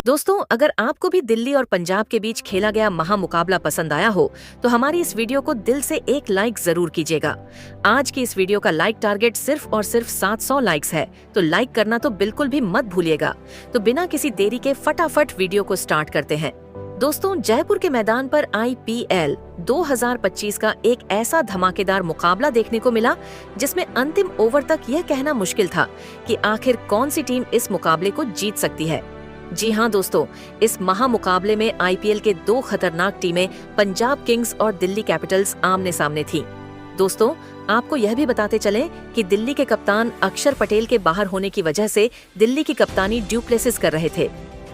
दोस्तों, अगर आपको भी दिल्ली और पंजाब के बीच खेला गया महामुकाबला पसंद आया हो तो हमारी इस वीडियो को दिल से एक लाइक जरूर कीजिएगा। आज की इस वीडियो का लाइक टारगेट सिर्फ और सिर्फ 700 लाइक्स है, तो लाइक करना तो बिल्कुल भी मत भूलिएगा। तो बिना किसी देरी के फटाफट वीडियो को स्टार्ट करते हैं। दोस्तों, जयपुर के मैदान पर IPL 2025 का एक ऐसा धमाकेदार मुकाबला देखने को मिला जिसमें अंतिम ओवर तक यह कहना मुश्किल था कि आखिर कौन सी टीम इस मुकाबले को जीत सकती है। जी हाँ दोस्तों, इस महामुकाबले में IPL के दो खतरनाक टीमें पंजाब किंग्स और दिल्ली कैपिटल्स आमने सामने थीं। दोस्तों, आपको यह भी बताते चलें कि दिल्ली के कप्तान अक्षर पटेल के बाहर होने की वजह से दिल्ली की कप्तानी डु प्लेसिस कर रहे थे।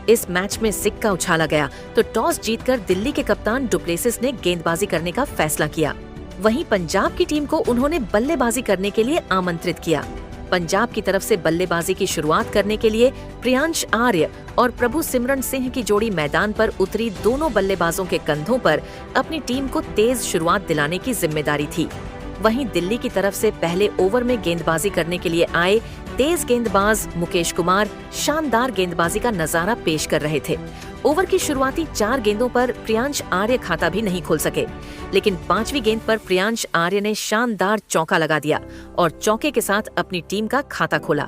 इस मैच में सिक्का उछाला गया तो टॉस जीतकर दिल्ली के कप्तान डु प्लेसिस ने गेंदबाजी करने का फैसला किया। वहीं पंजाब की टीम को उन्होंने बल्लेबाजी करने के लिए आमंत्रित किया। पंजाब की तरफ से बल्लेबाजी की शुरुआत करने के लिए प्रियांश आर्य और प्रभु सिमरन सिंह की जोड़ी मैदान पर उतरी। दोनों बल्लेबाजों के कंधों पर अपनी टीम को तेज शुरुआत दिलाने की जिम्मेदारी थी। वहीं दिल्ली की तरफ से पहले ओवर में गेंदबाजी करने के लिए आए तेज गेंदबाज मुकेश कुमार शानदार गेंदबाजी का नजारा पेश कर रहे थे। ओवर की शुरुआती 4 गेंदों पर प्रियांश आर्य खाता भी नहीं खोल सके, लेकिन 5वीं गेंद पर प्रियांश आर्य ने शानदार चौका लगा दिया और चौके के साथ अपनी टीम का खाता खोला।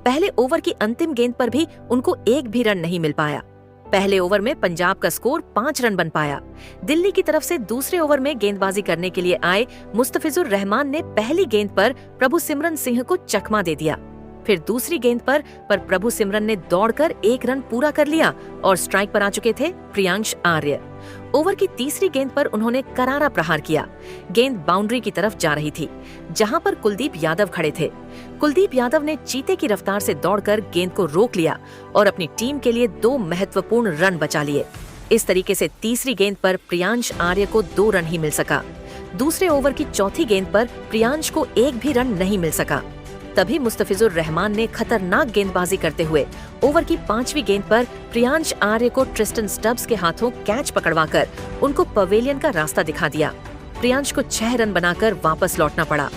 पहले ओवर की अंतिम गेंद पर भी उनको एक भी रन नहीं मिल पाया। पहले ओवर में पंजाब का स्कोर 5 रन बन पाया। दिल्ली की तरफ से दूसरे ओवर में गेंदबाजी करने के लिए आए मुस्तफिजुर रहमान ने पहली गेंद पर प्रभु सिमरन सिंह को चकमा दे दिया। फिर दूसरी गेंद पर प्रभु सिमरन ने दौड़कर 1 रन पूरा कर लिया और स्ट्राइक पर आ चुके थे प्रियांश आर्य। ओवर की तीसरी गेंद पर उन्होंने करारा प्रहार किया। गेंद बाउंड्री की तरफ जा रही थी, जहां पर कुलदीप यादव खड़े थे। कुलदीप यादव ने चीते की रफ्तार से दौड़कर गेंद को रोक लिया और अपनी टीम के लिए 2 महत्वपूर्ण रन बचा लिए। इस तरीके से तीसरी गेंद पर प्रियांश आर्य को 2 रन ही मिल सका। दूसरे ओवर की चौथी गेंद पर प्रियांश को एक भी रन नहीं मिल सका। तभी मुस्तफिजुर रहमान ने खतरनाक गेंदबाजी करते हुए ओवर की 5वीं गेंद पर प्रियांश आर्य को ट्रिस्टन स्टब्स के हाथों कैच पकड़वाकर उनको पवेलियन का रास्ता दिखा दिया। प्रियांश को 6 रन बनाकर वापस लौटना पड़ा।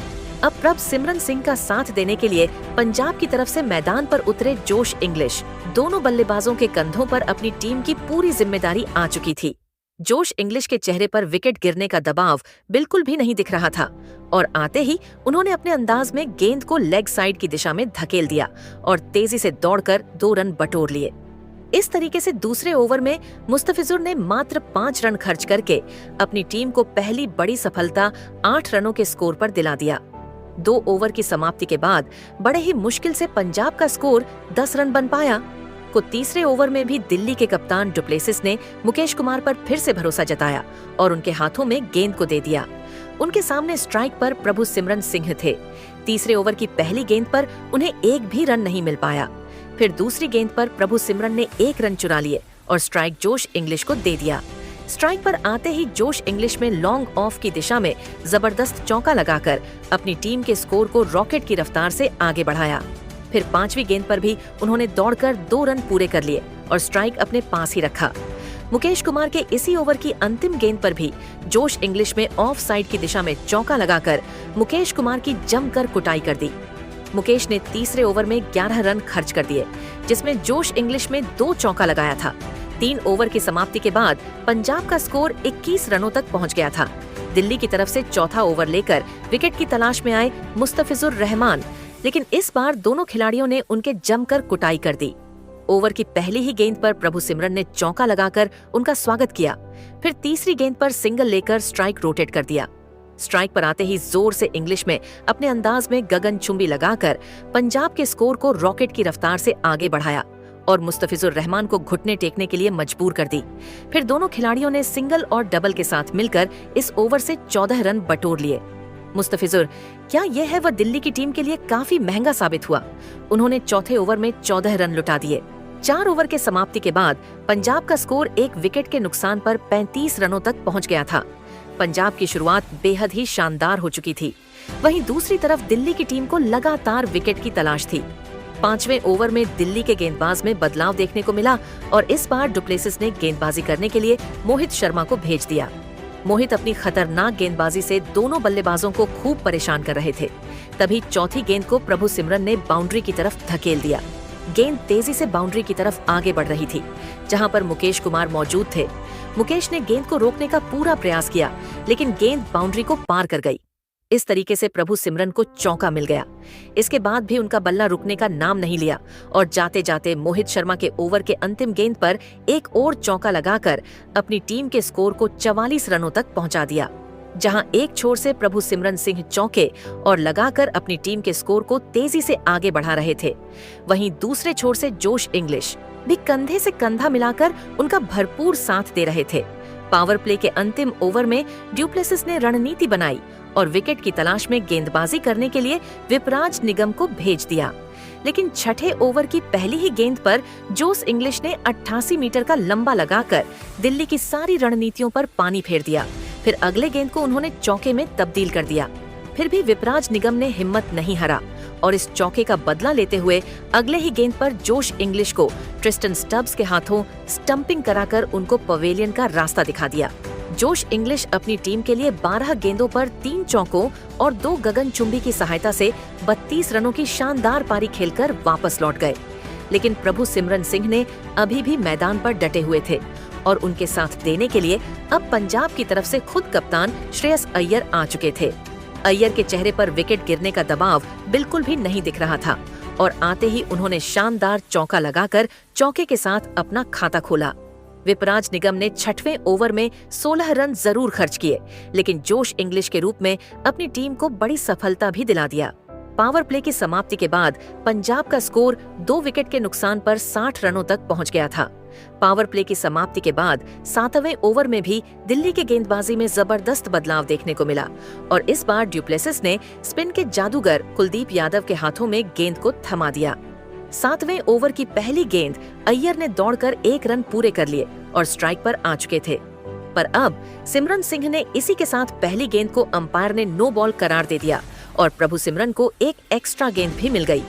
अब प्रभ सिमरन सिंह का साथ देने के लिए पंजाब की तरफ से मैदान पर उतरे जोश इंग्लिश। दोनों बल्लेबाजों के कंधों पर अपनी टीम की पूरी जिम्मेदारी आ चुकी थी। जोश इंग्लिश के चेहरे पर विकेट गिरने का दबाव बिल्कुल भी नहीं दिख रहा था और आते ही उन्होंने अपने अंदाज में गेंद को लेग साइड की दिशा में धकेल दिया और तेजी से दौड़कर 2 रन बटोर लिए। इस तरीके से दूसरे ओवर में मुस्तफिजुर ने मात्र 5 रन खर्च करके अपनी टीम को पहली बड़ी सफलता 8 रनों के स्कोर पर दिला दिया। 2 ओवर की समाप्ति के बाद बड़े ही मुश्किल से पंजाब का स्कोर 10 रन बन पाया। तीसरे ओवर में भी दिल्ली के कप्तान डु प्लेसिस ने मुकेश कुमार पर फिर से भरोसा जताया और उनके हाथों में गेंद को दे दिया। उनके सामने स्ट्राइक पर प्रभु सिमरन सिंह थे। तीसरे ओवर की पहली गेंद पर उन्हें एक भी रन नहीं मिल पाया। फिर दूसरी गेंद पर प्रभु सिमरन ने 1 रन चुरा लिए और स्ट्राइक जोश इंग्लिश को दे दिया। स्ट्राइक पर आते ही जोश इंग्लिश में लॉन्ग ऑफ की दिशा में जबरदस्त चौका लगाकर अपनी टीम के स्कोर को रॉकेट की रफ्तार से आगे बढ़ाया। फिर 5वीं गेंद पर भी उन्होंने दौड़कर 2 रन पूरे कर लिए और स्ट्राइक अपने पास ही रखा। मुकेश कुमार के इसी ओवर की अंतिम गेंद पर भी जोश इंग्लिश में ऑफ साइड की दिशा में चौका लगाकर मुकेश कुमार की जमकर कुटाई कर दी। मुकेश ने तीसरे ओवर में 11 रन खर्च कर दिए, जिसमें जोश इंग्लिश में 2 चौका लगाया था। 3 ओवर की समाप्ति के बाद पंजाब का स्कोर 21 रनों तक पहुंच गया था। दिल्ली की तरफ से चौथा ओवर लेकर विकेट की तलाश में आए मुस्तफिजुर रहमान, लेकिन इस बार दोनों खिलाड़ियों ने उनके जमकर कुटाई कर दी। ओवर की पहली ही गेंद पर प्रभु सिमरन ने चौका लगाकर उनका स्वागत किया। फिर तीसरी गेंद पर सिंगल लेकर स्ट्राइक रोटेट कर दिया। स्ट्राइक पर आते ही जोर से इंग्लिश में अपने अंदाज में गगनचुंबी लगाकर पंजाब के स्कोर को रॉकेट की रफ्तार से आगे बढ़ाया और मुस्तफिजुर रहमान को घुटने टेकने के लिए मजबूर कर दी। फिर दोनों खिलाड़ियों ने सिंगल और डबल के साथ मिलकर इस ओवर से 14 रन बटोर लिए। मुस्तफिजुर, क्या यह है वह दिल्ली की टीम के लिए काफी महंगा साबित हुआ। उन्होंने चौथे ओवर में 14 रन लुटा दिए। 4 ओवर के समाप्ति के बाद पंजाब का स्कोर 1 विकेट के नुकसान पर 35 रनों तक पहुंच गया था। पंजाब की शुरुआत बेहद ही शानदार हो चुकी थी। वहीं दूसरी तरफ दिल्ली की टीम को लगातार विकेट की तलाश थी। 5वें ओवर में दिल्ली के गेंदबाज में बदलाव देखने को मिला और इस बार डु प्लेसिस ने गेंदबाजी करने के लिए मोहित शर्मा को भेज दिया। मोहित अपनी खतरनाक गेंदबाजी से दोनों बल्लेबाजों को खूब परेशान कर रहे थे। तभी चौथी गेंद को प्रभु सिमरन ने बाउंड्री की तरफ धकेल दिया। गेंद तेजी से बाउंड्री की तरफ आगे बढ़ रही थी, जहां पर मुकेश कुमार मौजूद थे। मुकेश ने गेंद को रोकने का पूरा प्रयास किया, लेकिन गेंद बाउंड्री को पार कर गई। इस तरीके से प्रभु सिमरन को चौका मिल गया। इसके बाद भी उनका बल्ला रुकने का नाम नहीं लिया और जाते जाते मोहित शर्मा के ओवर के अंतिम गेंद पर एक और चौका लगाकर अपनी टीम के स्कोर को 44 रनों तक पहुंचा दिया। जहां एक छोर से प्रभु सिमरन सिंह चौके और लगाकर अपनी टीम के स्कोर को तेजी से आगे बढ़ा रहे थे, वहीं दूसरे छोर से जोश इंग्लिश भी कंधे से कंधा मिलाकर उनका भरपूर साथ दे रहे थे। पावर प्ले के अंतिम ओवर में ड्यूप्लेसिस ने रणनीति बनाई और विकेट की तलाश में गेंदबाजी करने के लिए विपराज निगम को भेज दिया, लेकिन छठे ओवर की पहली ही गेंद पर जोश इंग्लिश ने 88 मीटर का लंबा लगाकर दिल्ली की सारी रणनीतियों पर पानी फेर दिया। फिर अगले गेंद को उन्होंने चौके में तब्दील कर दिया। फिर भी विपराज निगम ने हिम्मत नहीं हारा और इस चौके का बदला लेते हुए अगले ही गेंद पर जोश इंग्लिश को ट्रिस्टन स्टब्स के हाथों स्टंपिंग कराकर उनको पवेलियन का रास्ता दिखा दिया। जोश इंग्लिश अपनी टीम के लिए 12 गेंदों पर 3 चौकों और 2 गगनचुंबी की सहायता से 32 रनों की शानदार पारी खेलकर वापस लौट गए, लेकिन प्रभु सिमरन सिंह ने अभी भी मैदान पर डटे हुए थे और उनके साथ देने के लिए अब पंजाब की तरफ से खुद कप्तान श्रेयस अय्यर आ चुके थे। अय्यर के चेहरे पर विकेट गिरने का दबाव बिल्कुल भी नहीं दिख रहा था और आते ही उन्होंने शानदार चौका लगाकर चौके के साथ अपना खाता खोला। विपराज निगम ने 6वें ओवर में 16 रन जरूर खर्च किए, लेकिन जोश इंग्लिश के रूप में अपनी टीम को बड़ी सफलता भी दिला दिया। पावर प्ले की समाप्ति के बाद पंजाब का स्कोर 2 विकेट के नुकसान पर 60 रनों तक पहुंच गया था। पावर प्ले की समाप्ति के बाद 7वें ओवर में भी दिल्ली के गेंदबाजी में जबरदस्त बदलाव देखने को मिला और इस बार ड्यूप्लेसिस ने स्पिन के जादूगर कुलदीप यादव के हाथों में गेंद को थमा दिया। 7वें ओवर की पहली गेंद अय्यर ने दौड़कर 1 रन पूरे कर लिए और स्ट्राइक पर आ चुके थे, पर अब सिमरन सिंह ने इसी के साथ पहली गेंद को अंपायर ने नो बॉल करार दे दिया और प्रभु सिमरन को एक एक्स्ट्रा गेंद भी मिल गई।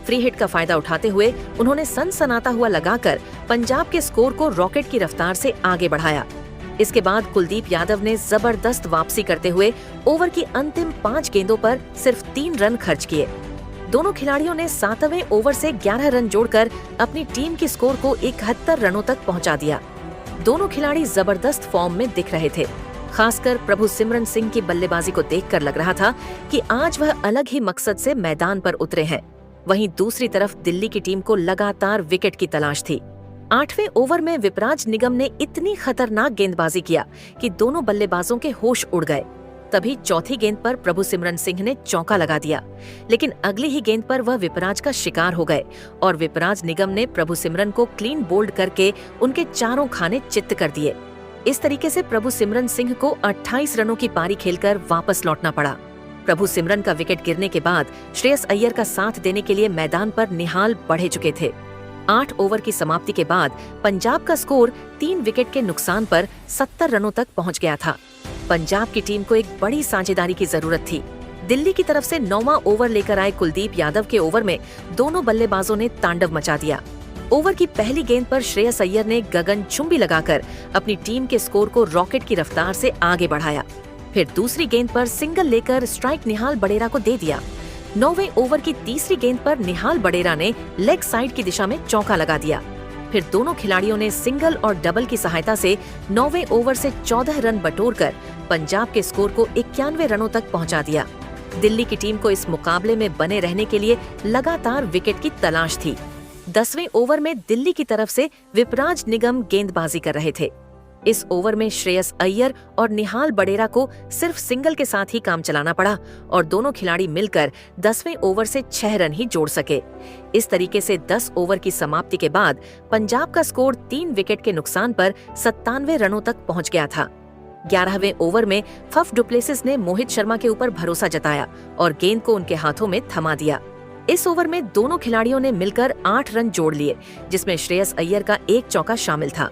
फ्री हिट का फायदा उठाते हुए उन्होंने सनसनाता हुआ लगाकर पंजाब के स्कोर को रॉकेट की रफ्तार से आगे बढ़ाया। इसके बाद कुलदीप यादव ने जबरदस्त वापसी करते हुए ओवर की अंतिम 5 गेंदों पर सिर्फ 3 रन खर्च किए। दोनों खिलाड़ियों ने 7वें ओवर से 11 रन जोड़कर अपनी टीम के स्कोर को 71 रनों तक पहुंचा दिया। दोनों खिलाड़ी जबरदस्त फॉर्म में दिख रहे थे। खासकर प्रभु सिमरन सिंह की बल्लेबाजी को देखकर लग रहा था कि आज वह अलग ही मकसद से मैदान पर उतरे हैं। वहीं दूसरी तरफ दिल्ली की टीम को लगातार विकेट की तलाश थी। 8वें ओवर में विपराज निगम ने इतनी खतरनाक गेंदबाजी किया कि दोनों बल्लेबाजों के होश उड़ गए। तभी चौथी गेंद पर प्रभु सिमरन सिंह ने चौका लगा दिया, लेकिन अगली ही गेंद पर वह विपराज का शिकार हो गए और विपराज निगम ने प्रभु सिमरन को क्लीन बोल्ड करके उनके चारों खाने चित्त कर दिए। इस तरीके से प्रभु सिमरन सिंह को 28 रनों की पारी खेलकर वापस लौटना पड़ा। प्रभु सिमरन का विकेट गिरने के बाद श्रेयस अय्यर का साथ देने के लिए मैदान पर निहाल बढ़े चुके थे। 8 ओवर की समाप्ति के बाद पंजाब का स्कोर 3 विकेट के नुकसान पर 70 रनों तक पहुंच गया था। पंजाब की टीम को एक बड़ी साझेदारी की जरूरत थी। दिल्ली की तरफ से 9वां ओवर लेकर आए कुलदीप यादव के ओवर में दोनों बल्लेबाजों ने तांडव मचा दिया। ओवर की पहली गेंद पर श्रेयस अय्यर ने गगनचुंबी लगाकर अपनी टीम के स्कोर को रॉकेट की रफ्तार से आगे बढ़ाया। फिर दूसरी गेंद पर सिंगल लेकर स्ट्राइक निहाल बडेरा को दे दिया। 9वें ओवर की तीसरी गेंद पर निहाल बडेरा ने लेग साइड की दिशा में चौका लगा दिया। फिर दोनों खिलाड़ियों ने सिंगल और डबल की सहायता से 9वें ओवर से 14 रन बटोरकर पंजाब के स्कोर को 91 रनों तक पहुंचा दिया। दिल्ली की टीम को इस मुकाबले में बने रहने के लिए लगातार विकेट की तलाश थी। 10वें ओवर में दिल्ली की तरफ से विपराज निगम गेंदबाजी कर रहे थे। इस ओवर में श्रेयस अय्यर और निहाल बडेरा को सिर्फ सिंगल के साथ ही काम चलाना पड़ा और दोनों खिलाड़ी मिलकर 10वें ओवर से 6 रन ही जोड़ सके। इस तरीके से 10 ओवर की समाप्ति के बाद पंजाब का स्कोर 3 विकेट के नुकसान पर 97 रनों तक पहुंच गया था। 11वें ओवर में फफ डुप्लेसिस ने मोहित शर्मा के ऊपर भरोसा जताया और गेंद को उनके हाथों में थमा दिया। इस ओवर में दोनों खिलाड़ियों ने मिलकर 8 रन जोड़ लिए, जिसमें श्रेयस अय्यर का एक चौका शामिल था।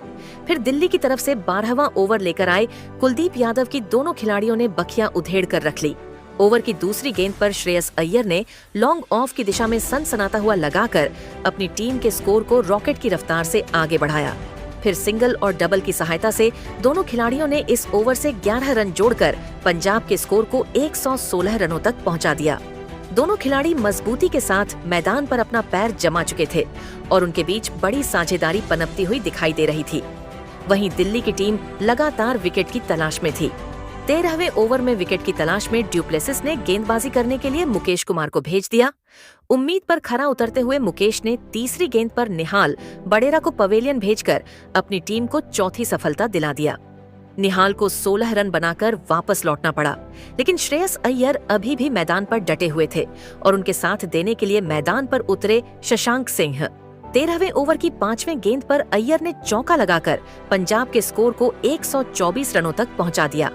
फिर दिल्ली की तरफ से 12वां ओवर लेकर आए कुलदीप यादव की दोनों खिलाड़ियों ने बखियां उधेड़ कर रख ली। ओवर की दूसरी गेंद पर श्रेयस अय्यर ने लॉन्ग ऑफ की दिशा में सनसनाता हुआ लगाकर अपनी टीम के स्कोर को रॉकेट की रफ्तार से आगे बढ़ाया। फिर सिंगल और डबल की सहायता से दोनों खिलाड़ियों ने इस ओवर से 11 रन जोड़कर पंजाब के स्कोर को 116 रनों तक पहुंचा दिया। दोनों खिलाड़ी मजबूती के साथ मैदान पर अपना पैर जमा चुके थे और उनके बीच बड़ी साझेदारी पनपती हुई दिखाई दे रही थी। वहीं दिल्ली की टीम लगातार विकेट की तलाश में थी। 13वें ओवर में विकेट की तलाश में ड्यूप्लेसिस ने गेंदबाजी करने के लिए मुकेश कुमार को भेज दिया। उम्मीद पर खरा उतरते हुए मुकेश ने तीसरी गेंद पर निहाल बडेरा को पवेलियन भेजकर अपनी टीम को चौथी सफलता दिला दिया। निहाल को 16 रन बनाकर वापस लौटना पड़ा, लेकिन श्रेयस अय्यर अभी भी मैदान पर डटे हुए थे और उनके साथ देने के लिए मैदान पर उतरे शशांक सिंह। 13वें ओवर की 5वें गेंद पर अय्यर ने चौका लगाकर पंजाब के स्कोर को 124 रनों तक पहुंचा दिया।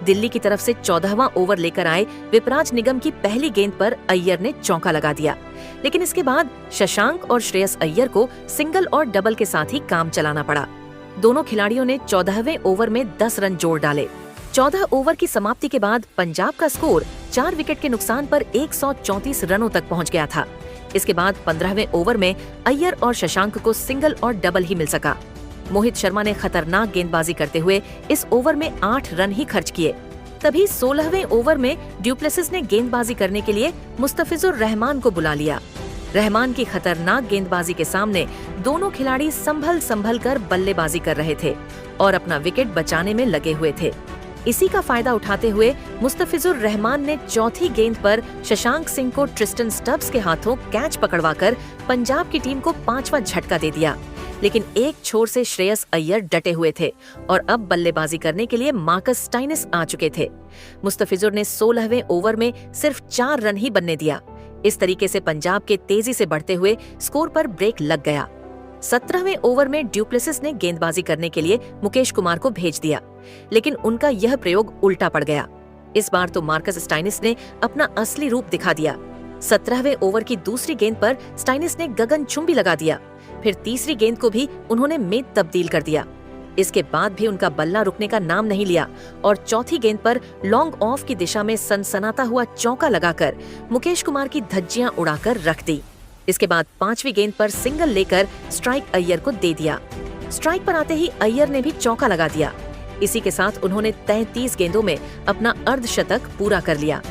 दिल्ली की तरफ से 14वां ओवर लेकर आए विपराज निगम की पहली गेंद पर अय्यर ने चौका लगा दिया, लेकिन इसके बाद शशांक और श्रेयस अय्यर को सिंगल और डबल के साथ ही काम चलाना पड़ा। दोनों खिलाड़ियों ने 14वें ओवर में 10 रन जोड़ डाले। 14 ओवर की समाप्ति के बाद पंजाब का स्कोर 4 विकेट के नुकसान पर 134 रनों तक पहुंच गया था। इसके बाद 15वें ओवर में अय्यर और शशांक को सिंगल और डबल ही मिल सका। मोहित शर्मा ने खतरनाक गेंदबाजी करते हुए इस ओवर में 8 रन ही खर्च किए। तभी 16वें ओवर में ड्यूप्लेसिस ने गेंदबाजी करने के लिए मुस्तफिजुर रहमान को बुला लिया। रहमान की खतरनाक गेंदबाजी के सामने दोनों खिलाड़ी संभल कर बल्लेबाजी कर रहे थे और अपना विकेट बचाने में लगे हुए थे। इसी का फायदा उठाते हुए मुस्तफिजुर रहमान ने चौथी गेंद पर शशांक सिंह को ट्रिस्टन स्टब्स के हाथों कैच पकड़वाकर पंजाब की टीम को 5वां झटका दे दिया, लेकिन एक छोर से श्रेयस अय्यर डटे हुए थे और अब बल्लेबाजी करने के लिए मार्कस स्टाइनिस आ चुके थे। मुस्तफिजुर ने 16वें ओवर में सिर्फ 4 रन ही बनने दिया। इस तरीके से पंजाब के तेजी से बढ़ते हुए स्कोर पर ब्रेक लग गया। 17वें ओवर में ड्यूप्लेसिस ने गेंदबाजी करने के लिए मुकेश कुमार को भेज दिया, लेकिन उनका यह प्रयोग उल्टा पड़ गया। इस बार तो मार्कस स्टाइनिस ने अपना असली रूप दिखा दिया। 17वें ओवर की दूसरी गेंद पर स्टाइनिस ने गगनचुंबी लगा दिया, फिर तीसरी गेंद को भी उन्होंने में तब्दील कर दिया। इसके बाद भी उनका बल्ला रुकने का नाम नहीं लिया और चौथी गेंद पर लॉन्ग ऑफ की दिशा में सनसनाता हुआ चौका लगाकर मुकेश कुमार की धज्जियां उड़ाकर रख दी। इसके बाद 5वीं गेंद पर सिंगल लेकर स्ट्राइक अय्यर को दे दिया। स्ट्राइक पर आते ही अय्यर ने भी चौका लगा दिया। इसी के साथ उन्होंने 33 गेंदों में अपना अर्धशतक पूरा कर लिया।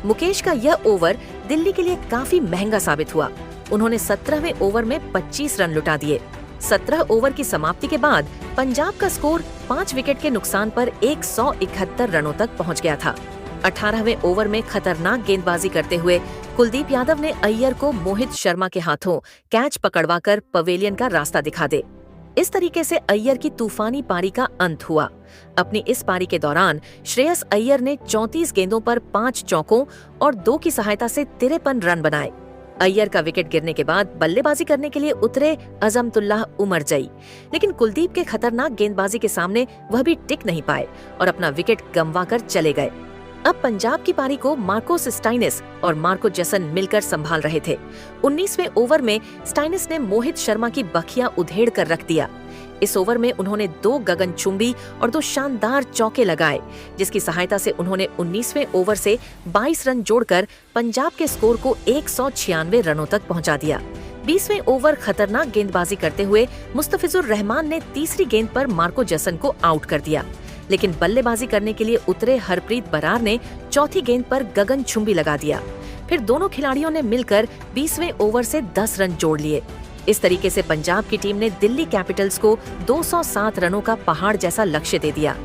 मुकेश का यह ओवर दिल्ली के लिए काफी महंगा साबित हुआ। उन्होंने 17वें ओवर में 25 रन लुटा दिए। 17 ओवर की समाप्ति के बाद पंजाब का स्कोर 5 विकेट के नुकसान पर 171 रनों तक पहुंच गया था। 18वें ओवर में खतरनाक गेंदबाजी करते हुए कुलदीप यादव ने अय्यर को मोहित शर्मा के हाथों कैच पकड़वाकर पवेलियन का रास्ता दिखा दे। इस तरीके से अय्यर की तूफानी पारी का अंत हुआ। अपनी इस पारी के दौरान श्रेयस अय्यर ने 34 गेंदों पर 5 चौकों और 2 की सहायता से 53 रन बनाए। अय्यर का विकेट गिरने के बाद बल्लेबाजी करने के लिए उतरे अजमतुल्लाह उमरजई, लेकिन कुलदीप के खतरनाक गेंदबाजी के सामने वह भी टिक नहीं पाए और अपना विकेट गंवाकर चले गए। अब पंजाब की पारी को मार्कोस स्टाइनिस और मार्को जसन मिलकर संभाल रहे थे। 19वें ओवर में स्टाइनिस ने मोहित शर्मा की बखिया उधेड़ कर रख दिया। इस ओवर में उन्होंने 2 गगनचुंबी और 2 शानदार चौके लगाए, जिसकी सहायता से उन्होंने 19वें ओवर से 22 रन जोड़कर पंजाब के स्कोर को 196 रनों तक पहुंचा दिया। 20वें ओवर खतरनाक गेंदबाजी करते हुए मुस्तफिजुर रहमान ने तीसरी गेंद पर मार्को जसन को आउट कर दिया, लेकिन बल्लेबाजी करने के लिए उतरे हरप्रीत बरार ने चौथी गेंद पर गगनचुंबी लगा दिया। फिर दोनों खिलाड़ियों ने मिलकर 20वें ओवर से 10 रन जोड़ लिए। इस तरीके से पंजाब की टीम ने दिल्ली कैपिटल्स को 207 रनों का पहाड़ जैसा लक्ष्य दे दिया।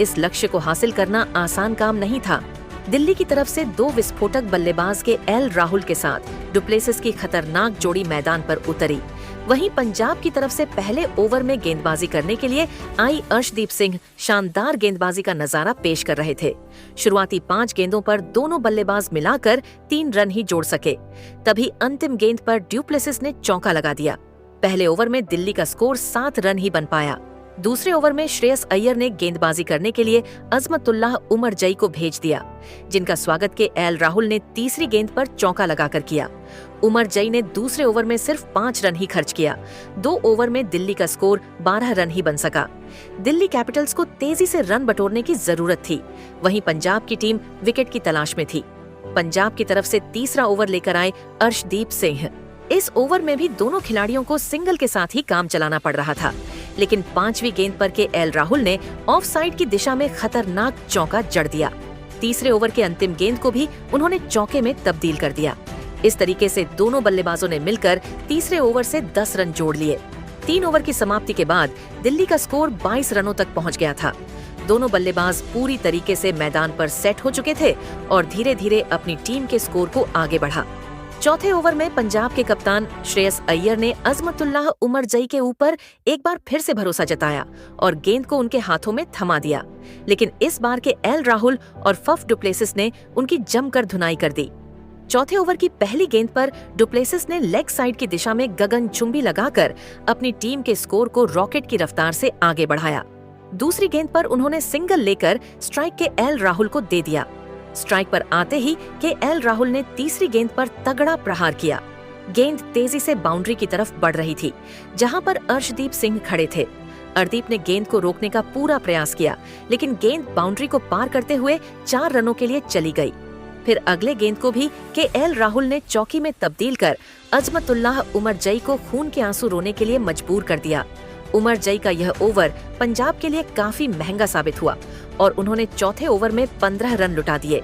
इस लक्ष्य को हासिल करना आसान काम नहीं था। दिल्ली की तरफ से 2 विस्फोटक बल्लेबाज के एल राहुल के साथ डुप्लेसिस की खतरनाक जोड़ी मैदान पर उतरी। वहीं पंजाब की तरफ से पहले ओवर में गेंदबाजी करने के लिए आई अर्शदीप सिंह शानदार गेंदबाजी का नजारा पेश कर रहे थे। शुरुआती 5 गेंदों पर दोनों बल्लेबाज मिलाकर 3 रन ही जोड़ सके। तभी अंतिम गेंद पर ड्यूप्लेसिस ने चौका लगा दिया। पहले ओवर में दिल्ली का स्कोर 7 रन ही बन पाया। दूसरे ओवर में श्रेयस अय्यर ने गेंदबाजी करने के लिए अजमतुल्लाह उमरजई को भेज दिया, जिनका स्वागत के एल राहुल ने तीसरी गेंद पर चौका लगाकर किया। उमरजई ने दूसरे ओवर में सिर्फ 5 रन ही खर्च किया। 2 ओवर में दिल्ली का स्कोर 12 रन ही बन सका। दिल्ली कैपिटल्स को तेजी से रन बटोरने की जरूरत थी। वहीं पंजाब की टीम विकेट की तलाश में थी। पंजाब की तरफ से तीसरा ओवर लेकर आए अर्शदीप सिंह। इस ओवर में भी दोनों खिलाड़ियों को सिंगल के साथ ही काम चलाना पड़ रहा था, लेकिन 5वीं गेंद पर के एल राहुल ने ऑफ साइड की दिशा में खतरनाक चौका जड़ दिया। तीसरे ओवर के अंतिम गेंद को भी उन्होंने चौके में तब्दील कर दिया। इस तरीके से दोनों बल्लेबाजों ने मिलकर तीसरे ओवर से 10 रन जोड़ लिए। 3 ओवर की समाप्ति के बाद दिल्ली का स्कोर 22 रनों तक पहुंच गया था। दोनों बल्लेबाज पूरी तरीके से मैदान पर सेट हो चुके थे और धीरे धीरे अपनी टीम के स्कोर को आगे बढ़ा। चौथे ओवर में पंजाब के कप्तान श्रेयस अय्यर ने अजमतुल्लाह उमरजई के ऊपर एक बार फिर से भरोसा जताया और गेंद को उनके हाथों में थमा दिया। लेकिन इस बार के एल राहुल और फफ डुप्लेसिस ने उनकी जमकर धुनाई कर दी। चौथे ओवर की पहली गेंद पर डुप्लेसिस ने लेग साइड की दिशा में गगनचुंबी लगाकर अपनी टीम के स्कोर को रॉकेट की रफ्तार से आगे बढ़ाया। दूसरी गेंद पर उन्होंने सिंगल लेकर स्ट्राइक के एल राहुल को दे दिया। स्ट्राइक पर आते ही के एल राहुल ने तीसरी गेंद पर तगड़ा प्रहार किया। गेंद तेजी से बाउंड्री की तरफ बढ़ रही थी, जहां पर अर्शदीप सिंह खड़े थे। अर्शदीप ने गेंद को रोकने का पूरा प्रयास किया, लेकिन गेंद बाउंड्री को पार करते हुए 4 रनों के लिए चली गई। फिर अगले गेंद को भी के एल राहुल ने चौकी में तब्दील कर अजमतुल्लाह उमरजई को खून के आंसू रोने के लिए मजबूर कर दिया। उमरजई का यह ओवर पंजाब के लिए काफी महंगा साबित हुआ और उन्होंने चौथे ओवर में 15 रन लुटा दिए।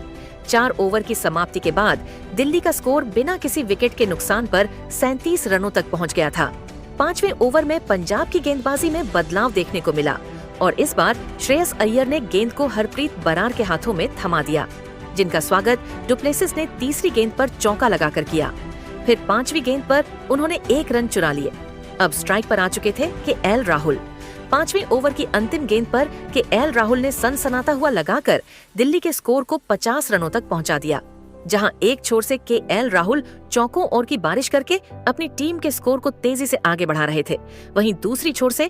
4 ओवर की समाप्ति के बाद दिल्ली का स्कोर बिना किसी विकेट के नुकसान पर 37 रनों तक पहुंच गया था। 5वें ओवर में पंजाब की गेंदबाजी में बदलाव देखने को मिला और इस बार श्रेयस अय्यर ने गेंद को हरप्रीत बरार के हाथों में थमा दिया, जिनका स्वागत डुप्लेसिस ने तीसरी गेंद पर चौका लगाकर किया। फिर 5वीं गेंद पर उन्होंने 1 रन चुरा लिए। अब स्ट्राइक पर आ चुके थे के एल राहुल। 5वें ओवर की अंतिम गेंद पर के एल राहुल ने सनसनाता हुआ लगाकर दिल्ली के स्कोर को 50 रनों तक पहुंचा दिया। जहां एक छोर से के एल राहुल चौकों और की बारिश करके अपनी टीम के स्कोर को तेजी से आगे बढ़ा रहे थे, वहीं दूसरी छोर से